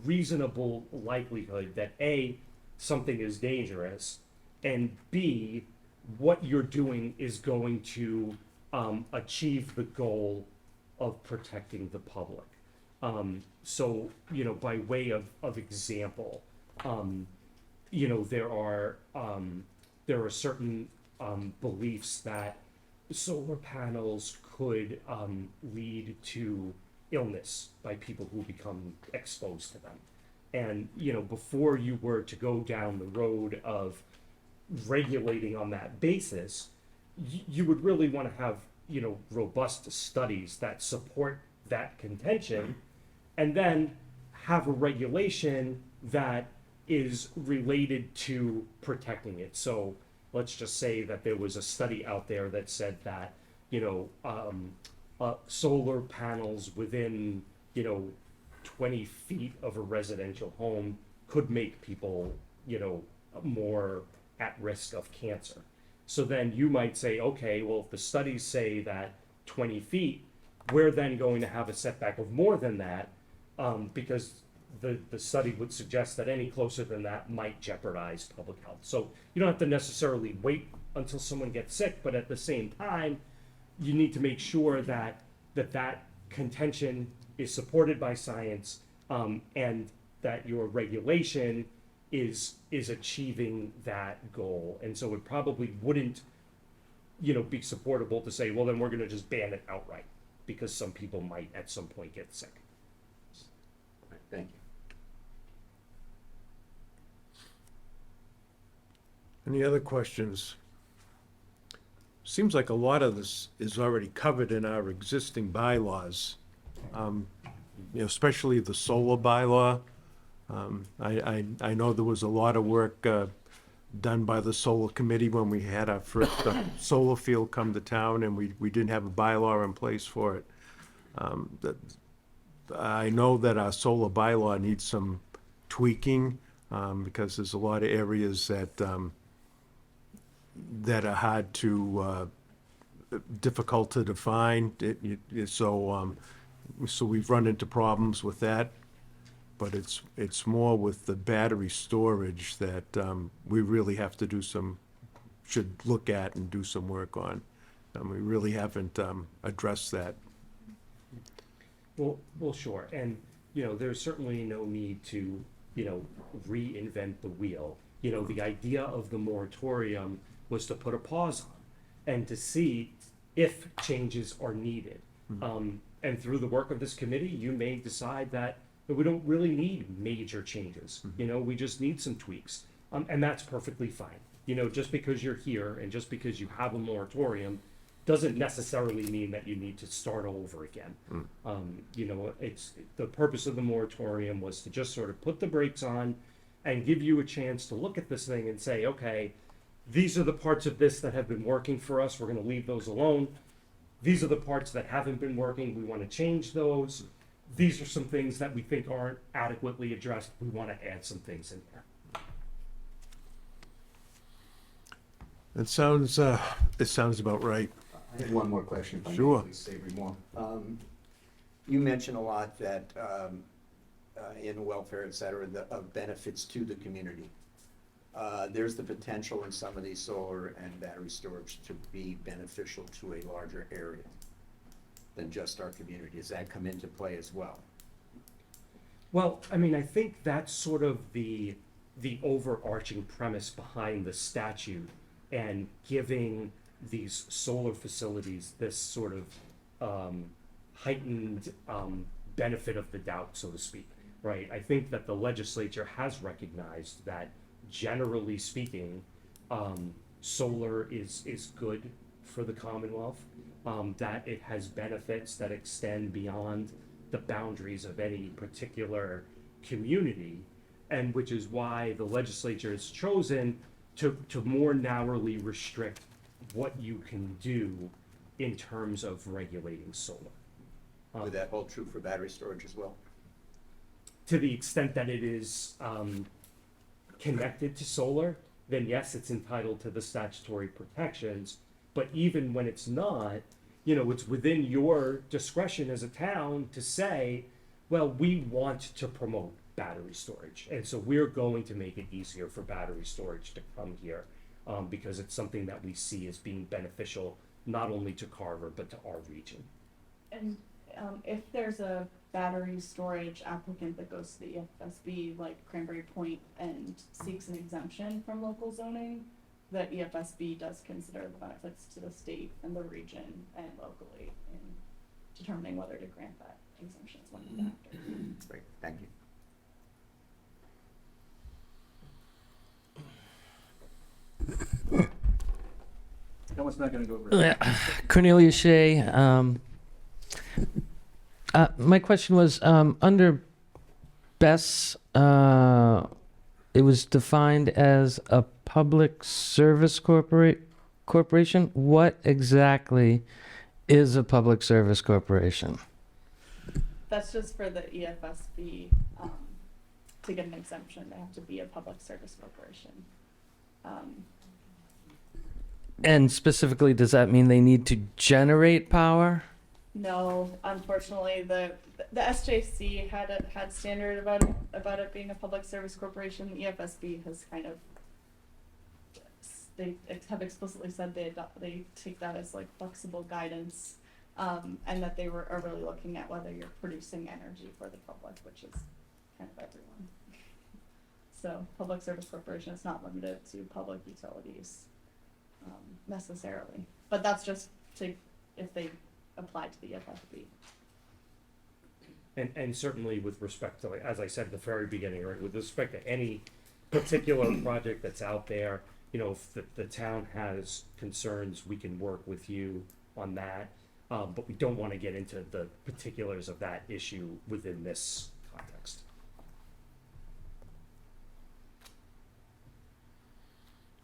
S7: reasonable likelihood that A, something is dangerous, and B, what you're doing is going to achieve the goal of protecting the public. So, by way of example, there are certain beliefs that solar panels could lead to illness by people who become exposed to them. And, before you were to go down the road of regulating on that basis, you would really want to have robust studies that support that contention, and then have a regulation that is related to protecting it. So let's just say that there was a study out there that said that, solar panels within, 20 feet of a residential home could make people, more at risk of cancer. So then you might say, okay, well, if the studies say that 20 feet, we're then going to have a setback of more than that, because the study would suggest that any closer than that might jeopardize public health. So you don't have to necessarily wait until someone gets sick, but at the same time, you need to make sure that contention is supported by science, and that your regulation is achieving that goal. And so it probably wouldn't, be supportable to say, well, then we're gonna just ban it outright, because some people might at some point get sick.
S10: Right, thank you.
S11: Any other questions? Seems like a lot of this is already covered in our existing bylaws, especially the solar bylaw. I know there was a lot of work done by the solar committee when we had our first solar field come to town, and we didn't have a bylaw in place for it. I know that our solar bylaw needs some tweaking, because there's a lot of areas that are hard to, difficult to define. So we've run into problems with that. But it's more with the battery storage that we really have to should look at and do some work on. We really haven't addressed that.
S7: Well, sure. And, there's certainly no need to, reinvent the wheel. The idea of the moratorium was to put a pause on and to see if changes are needed. And through the work of this committee, you may decide that we don't really need major changes. We just need some tweaks. And that's perfectly fine. Just because you're here and just because you have a moratorium doesn't necessarily mean that you need to start over again. It's the purpose of the moratorium was to just sort of put the brakes on and give you a chance to look at this thing and say, okay, these are the parts of this that have been working for us. We're going to leave those alone. These are the parts that haven't been working. We want to change those. These are some things that we think aren't adequately addressed. We want to add some things in there.
S11: It sounds about right.
S10: I have one more question, if I may,
S11: Sure.
S10: please, Savory Moore. You mentioned a lot that in welfare, et cetera, of benefits to the community. There's the potential in some of these solar and battery storage to be beneficial to a larger area than just our community. Does that come into play as well?
S7: Well, I think that's sort of the overarching premise behind the statute and giving these solar facilities this sort of heightened benefit of the doubt, so to speak, right? I think that the legislature has recognized that, generally speaking, solar is good for the Commonwealth, that it has benefits that extend beyond the boundaries of any particular community, and which is why the legislature has chosen to more narrowly restrict what you can do in terms of regulating solar.
S10: Would that hold true for battery storage as well?
S7: To the extent that it is connected to solar, then yes, it's entitled to the statutory protections. But even when it's not, it's within your discretion as a town to say, well, we want to promote battery storage. And so we're going to make it easier for battery storage to come here, because it's something that we see as being beneficial, not only to Carver, but to our region.
S8: And if there's a battery storage applicant that goes to the EFSB, like Cranberry Point, and seeks an exemption from local zoning, the EFSB does consider the benefits to the state and the region and locally in determining whether to grant that exemption is one of the factors.
S10: Great, thank you.
S12: No
S6: promise not gonna go over.
S4: Cornelia Shea. My question was, under BES, it was defined as a public service corporation. What exactly is a public service corporation?
S8: That's just for the EFSB, to get an exemption, they have to be a public service corporation.
S4: And specifically, does that mean they need to generate power?
S8: No, unfortunately, the SJC had standard about it being a public service corporation. The EFSB has kind of, they have explicitly said they take that as like flexible guidance, and that are really looking at whether you're producing energy for the public, which is kind of everyone. So public service corporation is not limited to public utilities necessarily, but that's just if they apply to the FFB.
S7: And certainly with respect to, like, as I said at the very beginning, right, with respect to any particular project that's out there, you know, if the town has concerns, we can work with you on that. But we don't want to get into the particulars of that issue within this context.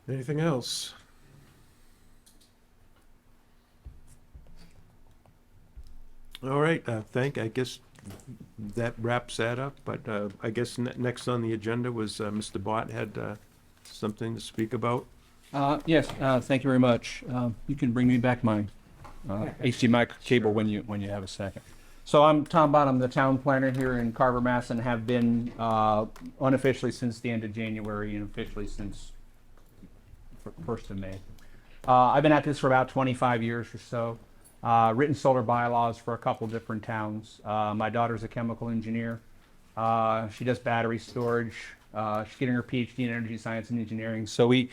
S11: Anything else? All right, I guess that wraps that up, but I guess next on the agenda was Mr. Bott had something to speak about.
S6: Yes, thank you very much. You can bring me back my HDMI cable when you have a second. So I'm Tom Bott, I'm the town planner here in Carver, Mass, and have been unofficially since the end of January and officially since 1st of May. I've been at this for about 25 years or so. Written solar bylaws for a couple different towns. My daughter's a chemical engineer. She does battery storage. She's getting her PhD in energy science and engineering. So we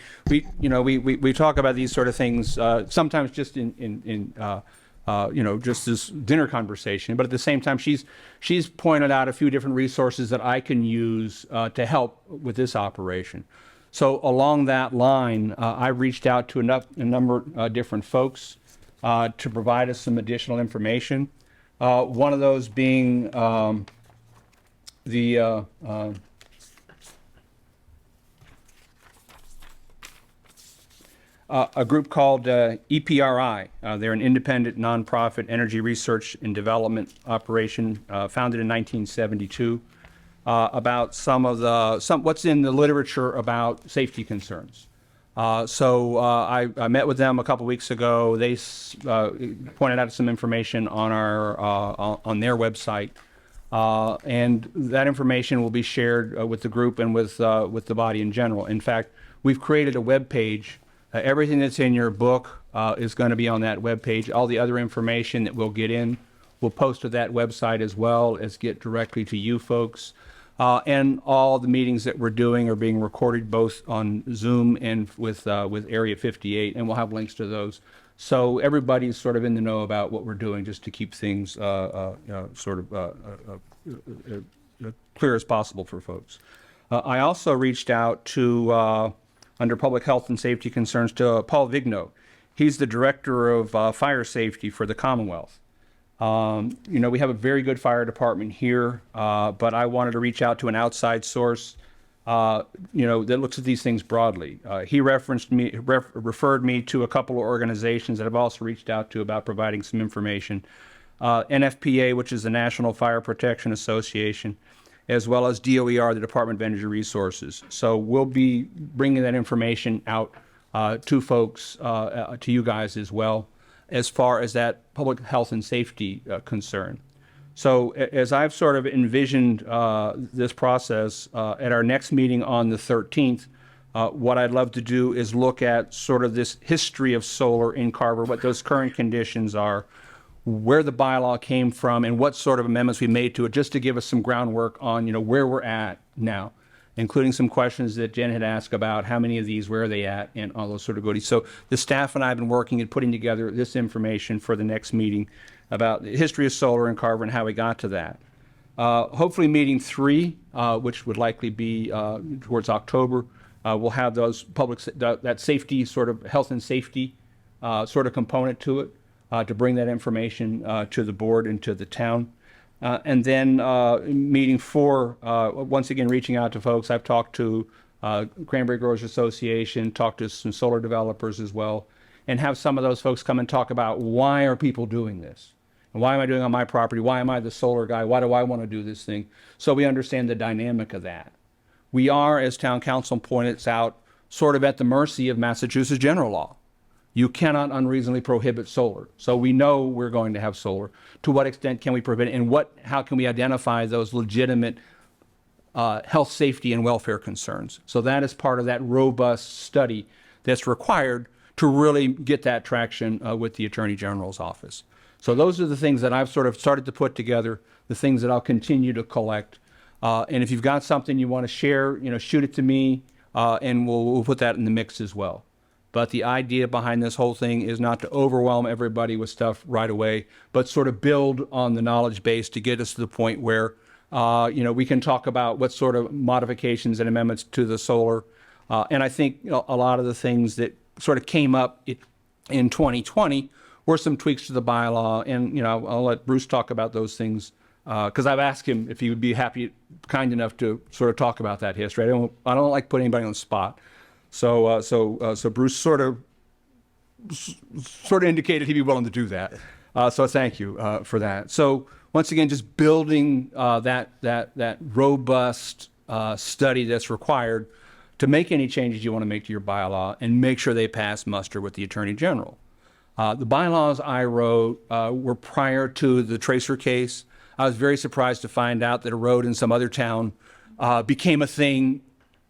S6: talk about these sort of things sometimes just in just this dinner conversation. But at the same time, she's pointed out a few different resources that I can use to help with this operation. So along that line, I reached out to a number of different folks to provide us some additional information. One of those being a group called EPRI. They're an independent nonprofit energy research and development operation founded in 1972. About what's in the literature about safety concerns. I met with them a couple weeks ago. They pointed out some information on on their website, and that information will be shared with the group and with the body in general. In fact, we've created a web page. Everything that's in your book is going to be on that web page. All the other information that we'll get in, we'll post to that website as well as get directly to you folks. And all the meetings that we're doing are being recorded both on Zoom and with Area 58, and we'll have links to those. So everybody's sort of in the know about what we're doing, just to keep things clear as possible for folks. I also reached out to, under public health and safety concerns, to Paul Vigno. He's the director of fire safety for the Commonwealth. We have a very good fire department here, but I wanted to reach out to an outside source, that looks at these things broadly. He referred me to a couple of organizations that I've also reached out to about providing some information. NFPA, which is the National Fire Protection Association, as well as DOER, the Department of Energy Resources. So we'll be bringing that information out to folks, to you guys as well, as far as that public health and safety concern. So as I've sort of envisioned this process, at our next meeting on the 13th, what I'd love to do is look at sort of this history of solar in Carver, what those current conditions are, where the bylaw came from, and what sort of amendments we made to it, just to give us some groundwork on where we're at now, including some questions that Jen had asked about how many of these, where are they at, and all those sort of goodies. So the staff and I have been working at putting together this information for the next meeting about the history of solar in Carver and how we got to that. Hopefully meeting 3, which would likely be towards October, we'll have those that safety, sort of health and safety sort of component to it, to bring that information to the board and to the town. And then meeting 4, once again, reaching out to folks. I've talked to Cranberry Growers Association, talked to some solar developers as well, and have some of those folks come and talk about why are people doing this? And why am I doing it on my property? Why am I the solar guy? Why do I want to do this thing? So we understand the dynamic of that. We are, as town council pointed out, sort of at the mercy of Massachusetts general law. You cannot unreasonably prohibit solar. So we know we're going to have solar. To what extent can we prohibit it? And how can we identify those legitimate health, safety, and welfare concerns? So that is part of that robust study that's required to really get that traction with the Attorney General's office. So those are the things that I've sort of started to put together, the things that I'll continue to collect. And if you've got something you want to share, shoot it to me, and we'll put that in the mix as well. But the idea behind this whole thing is not to overwhelm everybody with stuff right away, but sort of build on the knowledge base to get us to the point where, we can talk about what sort of modifications and amendments to the solar. And I think a lot of the things that sort of came up in 2020 were some tweaks to the bylaw. And, I'll let Bruce talk about those things because I've asked him if he would be kind enough to sort of talk about that history. I don't like putting anybody on the spot. So Bruce sort of indicated he'd be willing to do that. So thank you for that. So once again, just building that robust study that's required to make any changes you want to make to your bylaw and make sure they pass muster with the Attorney General. The bylaws I wrote were prior to the Tracer case. I was very surprised to find out that a road in some other town became a thing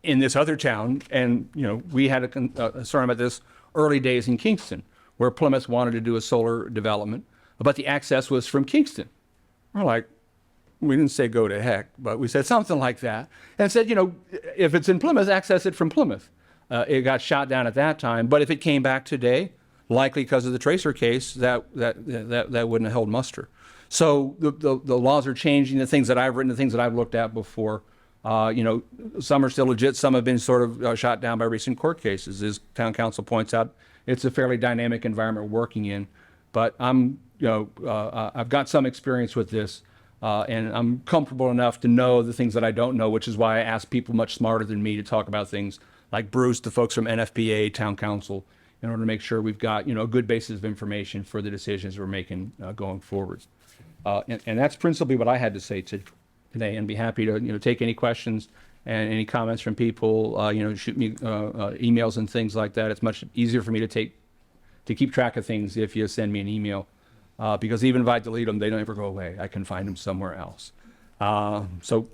S6: in this other town, and we had a concern about this early days in Kingston, where Plymouth wanted to do a solar development, but the access was from Kingston. We're like, we didn't say go to heck, but we said something like that, and said, if it's in Plymouth, access it from Plymouth. It got shot down at that time, but if it came back today, likely because of the Tracer case, that wouldn't have held muster. So the laws are changing. The things that I've written, the things that I've looked at before. Some are still legit. Some have been sort of shot down by recent court cases. As town council points out, it's a fairly dynamic environment we're working in. But I've got some experience with this, and I'm comfortable enough to know the things that I don't know, which is why I ask people much smarter than me to talk about things like Bruce, the folks from NFPA, town council, in order to make sure we've got a good basis of information for the decisions we're making going forward. And that's principally what I had to say today, and be happy to take any questions and any comments from people. Shoot me emails and things like that. It's much easier for me to keep track of things if you send me an email, because even if I delete them, they don't ever go away. I can find them somewhere else. So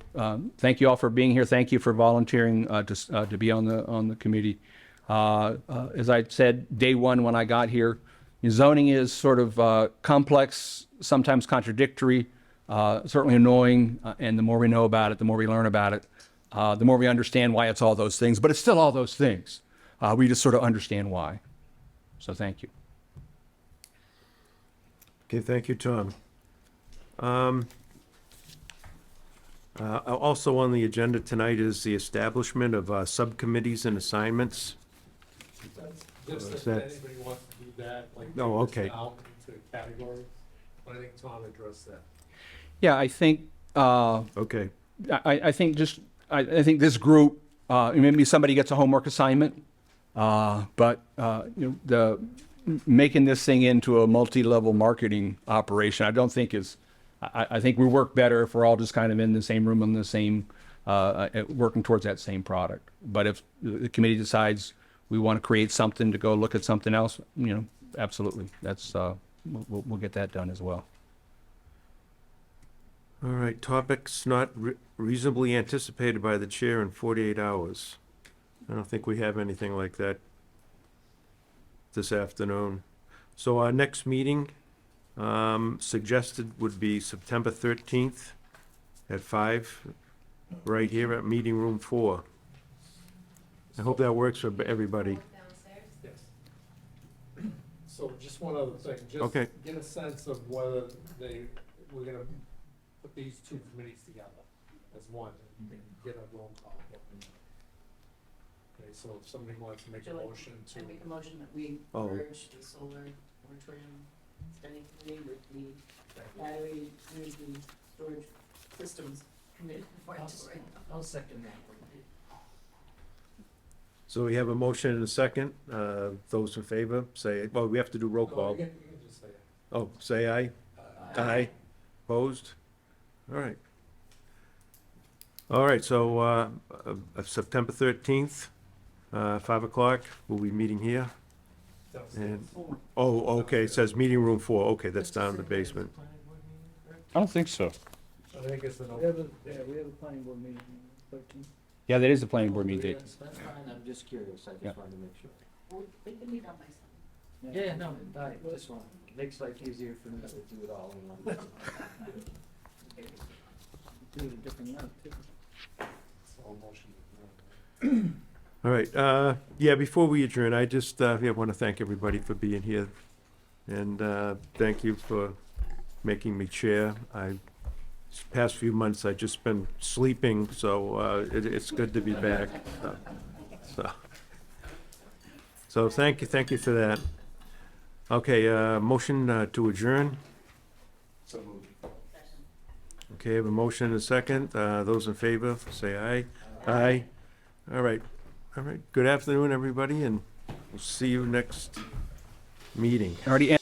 S6: thank you all for being here. Thank you for volunteering to be on the committee. As I said, day one when I got here, zoning is sort of complex, sometimes contradictory. Certainly annoying, and the more we know about it, the more we learn about it, the more we understand why it's all those things. But it's still all those things. We just sort of understand why. So thank you.
S11: Okay, thank you, Tom. Also on the agenda tonight is the establishment of subcommittees and assignments.
S1: Just
S11: Is
S1: if
S11: that-
S1: anybody wants to do that, like.
S11: Oh,
S1: break this
S11: okay.
S1: Out into categories, but I think Tom addressed that.
S6: Yeah, I think
S11: Okay,
S6: I think this group, maybe somebody gets a homework assignment, but making this thing into a multi-level marketing operation, I don't think is. I think we work better if we're all just kind of in the same room on the same, working towards that same product. But if the committee decides we want to create something to go look at something else, absolutely, that's we'll get that done as well.
S11: all right, topics not reasonably anticipated by the chair in 48 hours. I don't think we have anything like that this afternoon. So our next meeting suggested would be September 13th at 5, right here at Meeting Room 4. I hope that works for everybody.
S1: So just one other thing, just
S11: Okay.
S1: get a sense of whether we're gonna put these two committees together as one, and get a roll call. Okay, so if somebody wants to make a
S3: Would you like-
S1: motion to.
S3: I make a motion that we
S11: Oh.
S3: merge the solar moratorium study committee with the battery energy storage systems committee.
S2: I'll second that one.
S11: So we have a motion and a second. Those in favor, say, well, we have to do roll
S1: No,
S11: call.
S1: you can just say it.
S11: Oh, say aye. Aye. Opposed? All right. All right, so, September 13th, 5 o'clock, we'll be meeting here.
S1: That was
S11: And,
S1: it.
S11: oh, okay, it says meeting room 4, okay, that's down in the basement.
S6: I don't think so.
S1: I think it's an
S2: We have a planning board meeting, 13th.
S6: Yeah, that is the planning board meeting date.
S2: That's fine, I'm just curious, I
S6: Yeah.
S2: just wanted to make sure.
S3: We can meet on my side.
S2: Yeah, no, I just want, makes life easier for me to do it all in one. Do it a different amount, too.
S1: all motion.
S11: All right, yeah, before we adjourn, I just, want to thank everybody for being here. And, thank you for making me chair. These past few months, I've just been sleeping, so, it's good to be back. So thank you for that. Okay, motion, to adjourn.
S1: So moved.
S11: Okay, I have a motion and a second. Those in favor, say aye. Aye. All right. Good afternoon, everybody, and we'll see you next meeting.
S6: Already